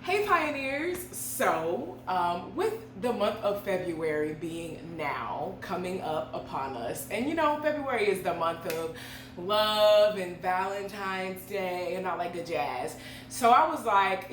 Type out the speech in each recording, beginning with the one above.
Hey Pioneers! With the month of February being now coming up upon us, and February is the month of love and Valentine's Day and all that good jazz. So I was like,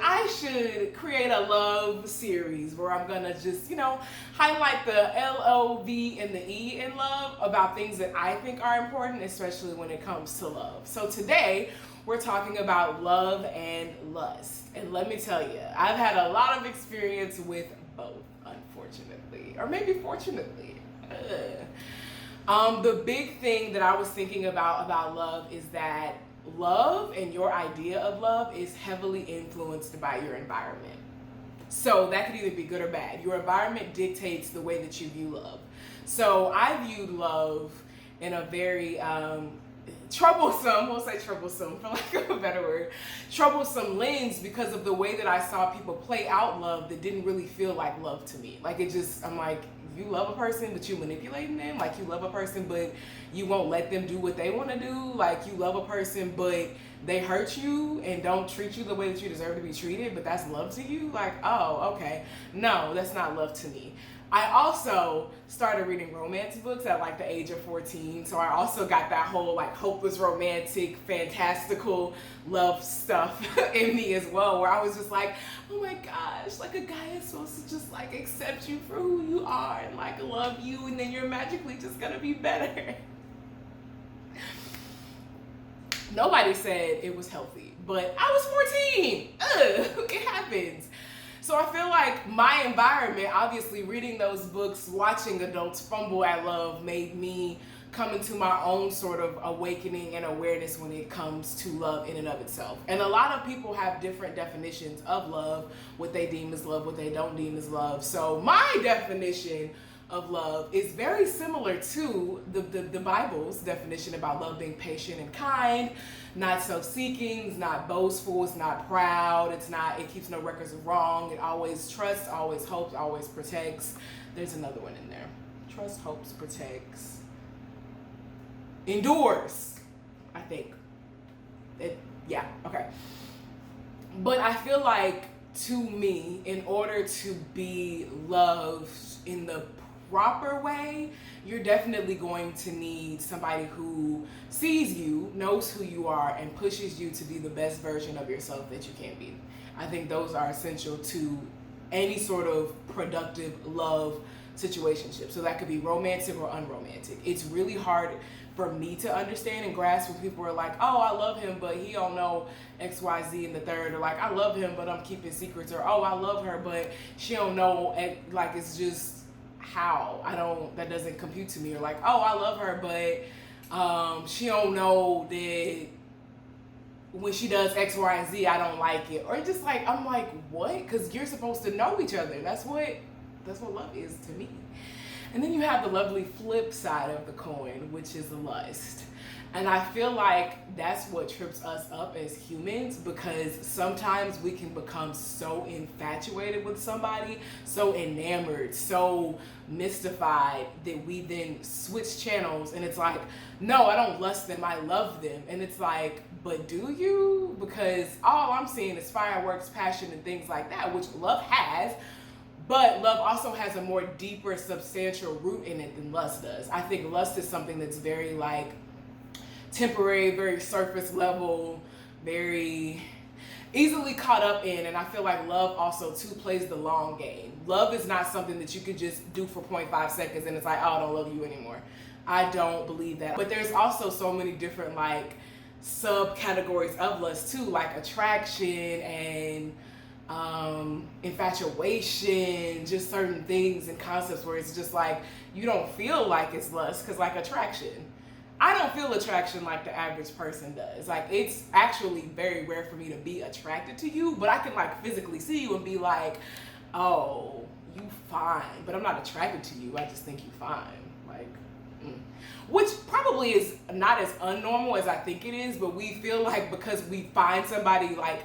I should create a love series where I'm gonna just, highlight the LOV and the E in love about things that I think are important, especially when it comes to love. So today, we're talking about love and lust. And let me tell you, I've had a lot of experience with both, unfortunately, or maybe fortunately. The big thing that I was thinking about love is that love and your idea of love is heavily influenced by your environment. So that could either be good or bad. Your environment dictates the way that you view love. So I viewed love in a very troublesome, we'll say troublesome for lack of a better word, troublesome lens because of the way that I saw people play out love that didn't really feel like love to me. I'm like, you love a person, but you manipulating them. Like, you love a person, but you won't let them do what they want to do. Like, you love a person, but they hurt you and don't treat you the way that you deserve to be treated, but that's love to you? Like, oh, okay. No, that's not love to me. I also started reading romance books at like the age of 14. So I also got that whole like hopeless romantic, fantastical love stuff in me as well, where I was just like, oh my gosh, like a guy is supposed to just like accept you for who you are and like love you, and then you're magically just gonna be better. Nobody said it was healthy, but I was 14. It happens. So I feel like my environment, obviously reading those books, watching adults fumble at love, made me come into my own sort of awakening and awareness when it comes to love in and of itself. And a lot of people have different definitions of love, what they deem as love, what they don't deem as love. So my definition of love is very similar to the Bible's definition about love being patient and kind, not self-seeking, it's not boastful, it's not proud, it keeps no records of wrong, it always trusts, always hopes, always protects. There's another one in there. Trust, hopes, protects, endures, I think. Okay. But I feel like, to me, in order to be loved in the proper way, you're definitely going to need somebody who sees you, knows who you are, and pushes you to be the best version of yourself that you can be. I think those are essential to any sort of productive love situationship. So that could be romantic or unromantic. It's really hard for me to understand and grasp when people are like, oh, I love him, but he don't know X, Y, Z and the third, or like, I love him, but I'm keeping secrets, or oh, I love her, but she don't know, like, it's just, that doesn't compute to me. Or like, oh, I love her, but she don't know that when she does X, Y, and Z, I don't like it. Or just like, I'm like, what? Because you're supposed to know each other. That's what love is to me. And then you have the lovely flip side of the coin, which is lust. And I feel like that's what trips us up as humans, because sometimes we can become so infatuated with somebody, so enamored, so mystified, that we then switch channels and it's like, no, I don't lust them, I love them. And it's like, but do you? Because all I'm seeing is fireworks, passion, and things like that, which love has. But love also has a more deeper, substantial root in it than lust does. I think lust is something that's very like temporary, very surface level, very easily caught up in. And I feel like love also too plays the long game. Love is not something that you could just do for 0.5 seconds and it's like, oh, I don't love you anymore. I don't believe that. But there's also so many different like subcategories of lust too, like attraction and infatuation, just certain things and concepts where it's just like, you don't feel like it's lust, because like attraction, I don't feel attraction like the average person does. Like, it's actually very rare for me to be attracted to you, but I can like physically see you and be like, oh, you fine, but I'm not attracted to you, I just think you fine. Like, which probably is not as unnormal as I think it is, but we feel like because we find somebody like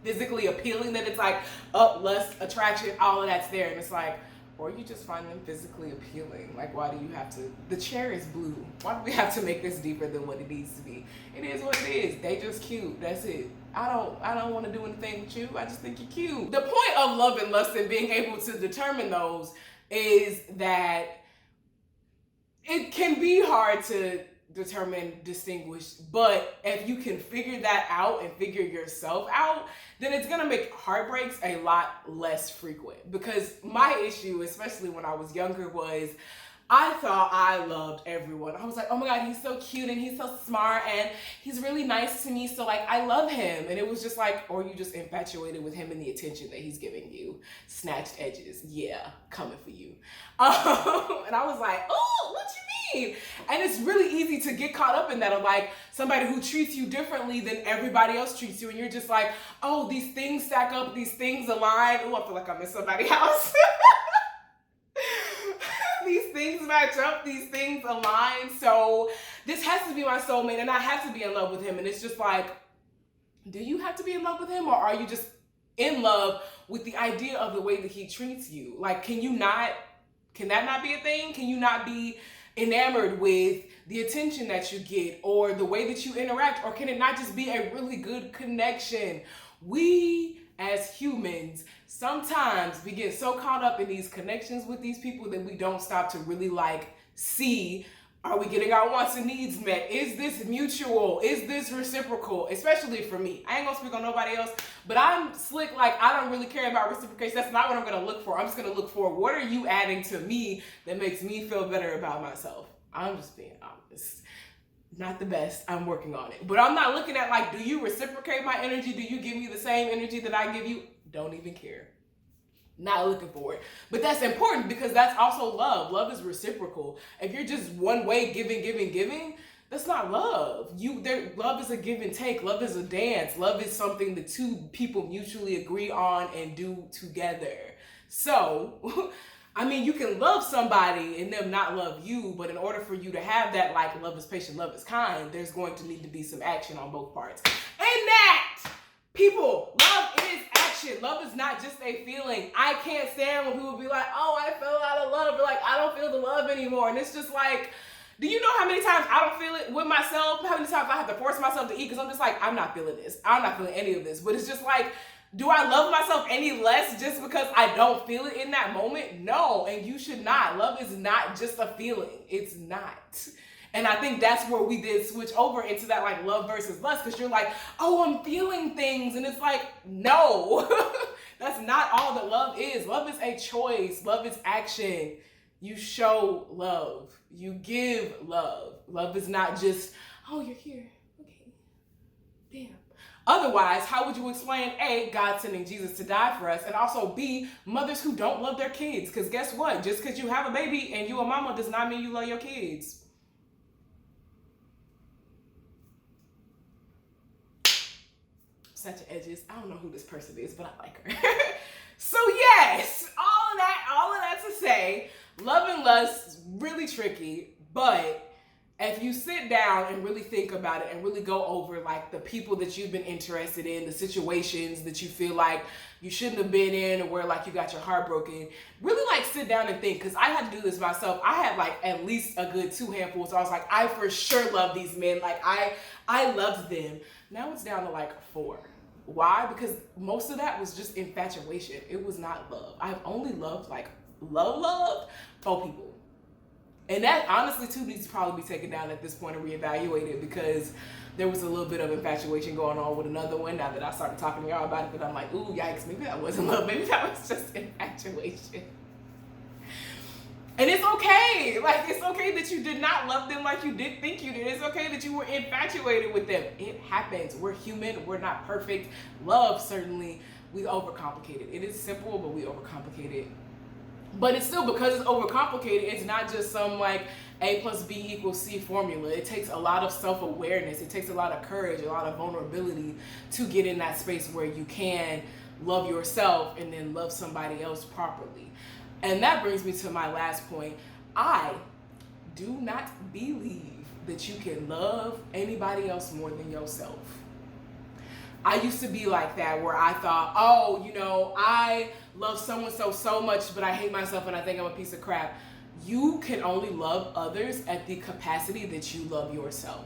physically appealing that it's like lust, attraction, all of that's there, and it's like, or you just find them physically appealing. Like, why do you have to, the chair is blue, why do we have to make this deeper than what it needs to be? It is what it is. They just cute, that's it. I don't want to do anything with you. I just think you're cute. The point of love and lust and being able to determine those is that it can be hard to determine, distinguish, but if you can figure that out and figure yourself out, then it's gonna make heartbreaks a lot less frequent. Because my issue, especially when I was younger, was I thought I loved everyone. I was like, oh my God, he's so cute and he's so smart and he's really nice to me. So like, I love him. And it was just like, or you just infatuated with him and the attention that he's giving you. Snatched edges. Yeah, coming for you. And I was like, oh, what you mean? And it's really easy to get caught up in that of like somebody who treats you differently than everybody else treats you. And you're just like, oh, these things stack up, these things align. Oh, I feel like I'm in somebody's house. These things match up, these things align. So this has to be my soulmate and I have to be in love with him. And it's just like, do you have to be in love with him, or are you just in love with the idea of the way that he treats you? Like, can that not be a thing? Can you not be enamored with the attention that you get or the way that you interact? Or can it not just be a really good connection? We as humans, sometimes we get so caught up in these connections with these people that we don't stop to really like see, are we getting our wants and needs met? Is this mutual? Is this reciprocal? Especially for me. I ain't gonna speak on nobody else, but I'm slick, like I don't really care about reciprocation. That's not what I'm gonna look for. I'm just gonna look for, what are you adding to me that makes me feel better about myself? I'm just being honest. Not the best, I'm working on it. But I'm not looking at like, do you reciprocate my energy? Do you give me the same energy that I give you? Don't even care. Not looking for it. But that's important because that's also love. Love is reciprocal. If you're just one way giving, that's not love. Love is a give and take. Love is a dance. Love is something that two people mutually agree on and do together. So, I mean, you can love somebody and them not love you, but in order for you to have that, like, love is patient, love is kind, there's going to need to be some action on both parts. And that, people, love is action. Love is not just a feeling. I can't stand when people be like, oh, I fell out of love, or like, I don't feel the love anymore. And it's just like, do you know how many times I don't feel it with myself? How many times I have to force myself to eat because I'm just like, I'm not feeling this. I'm not feeling any of this. But it's just like, do I love myself any less just because I don't feel it in that moment? No, and you should not. Love is not just a feeling. It's not. And I think that's where we did switch over into that like love versus lust, because you're like, oh, I'm feeling things. And it's like, no, that's not all that love is. Love is a choice. Love is action. You show love. You give love. Love is not just, oh, you're here. Okay. Damn. Otherwise, how would you explain A, God sending Jesus to die for us, and also B, mothers who don't love their kids? Because guess what? Just because you have a baby and you a mama does not mean you love your kids. Such edges. I don't know who this person is, but I like her. So yes, all of that to say, love and lust is really tricky, but if you sit down and really think about it and really go over like the people that you've been interested in, the situations that you feel like you shouldn't have been in, or where like you got your heart broken, really like sit down and think, because I had to do this myself. I had like at least a good 2 handfuls. So I was like, I for sure love these men. Like I loved them. Now it's down to like 4. Why? Because most of that was just infatuation. It was not love. I've only loved like loved 4 people. And that honestly too needs to probably be taken down at this point and reevaluated, because there was a little bit of infatuation going on with another one. Now that I started talking to y'all about it, but I'm like, ooh, yikes, maybe that wasn't love. Maybe that was just infatuation. And it's okay. Like, it's okay that you did not love them like you did think you did. It's okay that you were infatuated with them. It happens. We're human. We're not perfect. Love, certainly, we overcomplicate it. It is simple, but we overcomplicate it. But it's still, because it's overcomplicated, it's not just some like A plus B equals C formula. It takes a lot of self-awareness. It takes a lot of courage, a lot of vulnerability to get in that space where you can love yourself and then love somebody else properly. And that brings me to my last point. I do not believe that you can love anybody else more than yourself. I used to be like that, where I thought, oh, you know, I love someone so much, but I hate myself and I think I'm a piece of crap. You can only love others at the capacity that you love yourself.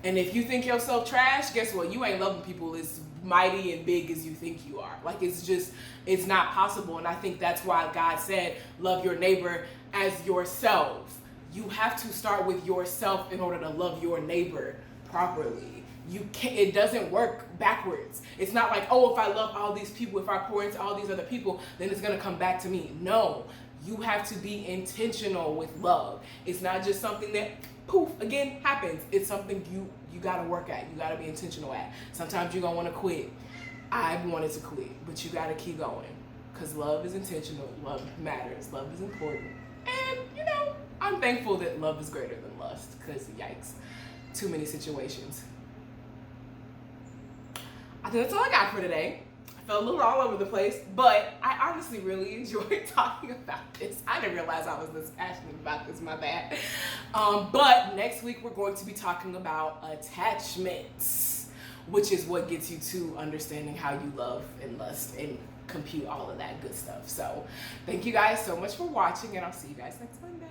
And if you think yourself trash, guess what? You ain't loving people as mighty and big as you think you are. Like, it's not possible. And I think that's why God said, love your neighbor as yourself. You have to start with yourself in order to love your neighbor properly. You can't, it doesn't work backwards. It's not like, oh, if I love all these people, if I pour into all these other people, then it's gonna come back to me. No, you have to be intentional with love. It's not just something that poof, again, happens. It's something you gotta work at. You gotta be intentional at. Sometimes you're gonna wanna quit. I wanted to quit, but you gotta keep going. Because love is intentional, love matters, love is important. And, you know, I'm thankful that love is greater than lust, because yikes, too many situations. I think that's all I got for today. I felt a little all over the place, but I honestly really enjoyed talking about this. I didn't realize I was this passionate about this, my bad. But next week we're going to be talking about attachments, which is what gets you to understanding how you love and lust and compute all of that good stuff. So thank you guys so much for watching, and I'll see you guys next Monday.